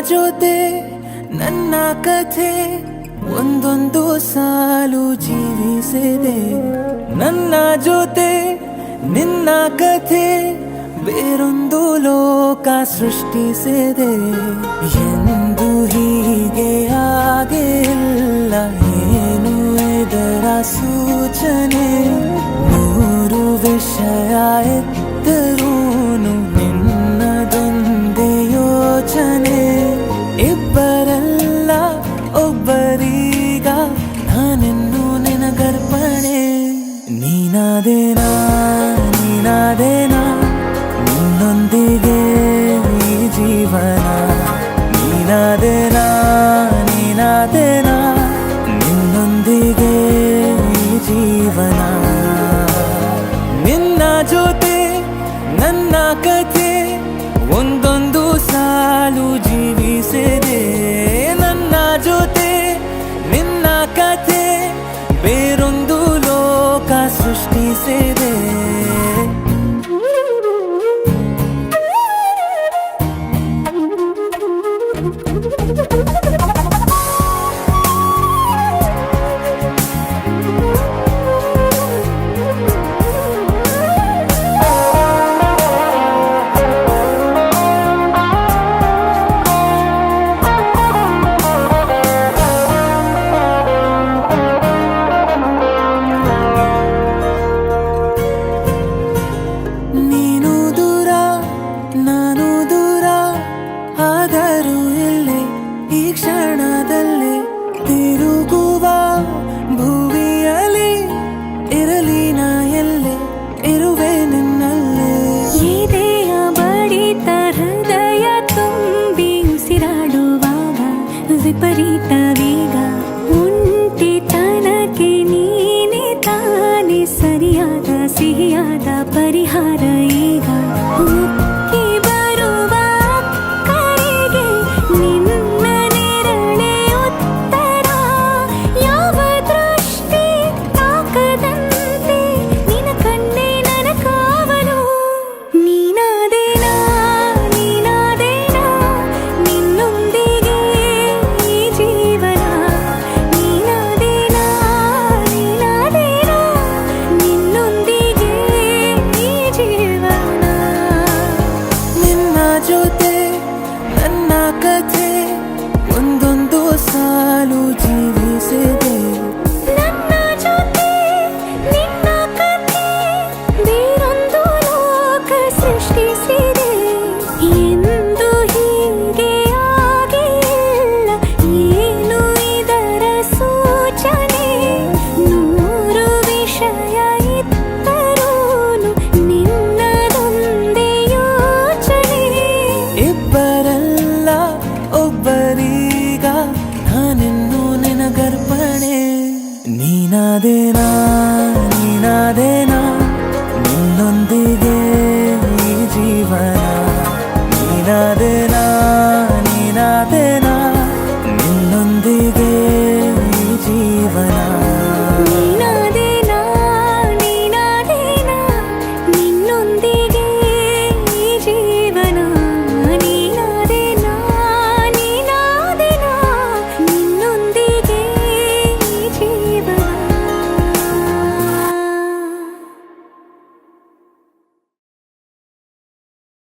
ಜೊತೆ ನನ್ನ ಕಥೆ ಒಂದೊಂದು ಸಾಲು ಜೀವಿಸಿದೆ. ನನ್ನ ಜೊತೆ ನಿನ್ನ ಕಥೆ ಬೇರೊಂದು ಲೋಕ ಸೃಷ್ಟಿಸಿದೆ. ಎಂದು ಹೀಗೆ ಆಗಿಲ್ಲ, ಏನು ಇದರ ಸೂಚನೆ? ನೂರು ವಿಷಯ ಎತ್ತರೂನು ನಿನ್ನದೊಂದೇ ಯೋಚನೆ. ಇಬ್ಬರಲ್ಲ ಒಬ್ಬರೀಗ ನಾನೆನ್ನು ನಿನಗರ್ಪಣೆ. ನೀನಾದೇನಾ ನೀನಾದೇನಾ ನಿನ್ನೊಂದಿಗೆ ಈ ಜೀವನ. ನೀನಾದೇನಾ ನೀನಾದೇನಾ ನಿನ್ನೊಂದಿಗೆ ಈ ಜೀವನ. ನಿನ್ನ ಜೊತೆ ನನ್ನ ಕಥೆ ಒಂದೊಂದು ಸಾಲು ಜೀವಿಸಿದೆ. ನನ್ನ ಜೊತೆ ನಿನ್ನ ಕಥೆ ಬೇರೊಂದು ಲೋಕ ಸೃಷ್ಟಿಸಿದೆ. ಆದರೂ ಇಲ್ಲೇ ಈ ಕ್ಷಣದಲ್ಲಿ ತಿರುಗುವ ಭುವಿಯಲ್ಲಿ ಇರಲಿ ನಾ ಎಲ್ಲೆ ಇರುವೆ ನಿನ್ನಲ್ಲೇ. ಎದೆಯ ಬಡಿತ ಹೃದಯ ತುಂಬಿ ಉಸಿರಾಡುವಾಗ ವಿಪರೀತ ವೇಗ. ಒಂಟಿತನಕ್ಕೆ ನೀನೆ ತಾನೆ ಸರಿಯಾದ ಸಿಹಿಯಾದ ಪರಿಹಾರ ಈಗ. ಜೊತೆ ನನ್ನ ಕಥೆ ಒಂದೊಂದು ಸಾಲು ಜೀವಿಸಿದೆ. ನನ್ನ ಜೊತೆ ನಿನ್ನ ಕಥೆ ಬೇರೊಂದು ಲೋಕ ಸೃಷ್ಟಿಸಿದೆ. ಎಂದು ಹೀಗೆ ಆಗಿಲ್ಲ, ಏನು ಇದರ ಸೂಚನೆ? ನೂರು ವಿಷಯ ಇತ್ತರೂನು ನಿನ್ನದೊಂದೇ ಯೋಚನೆ. ಇಬ್ಬರಲ್ಲ ಒಬ್ಬರೀಗ ನಾನೆನ್ನು ನಿನಗರ್ಪಣೆ. ನೀನಾದೇನಾ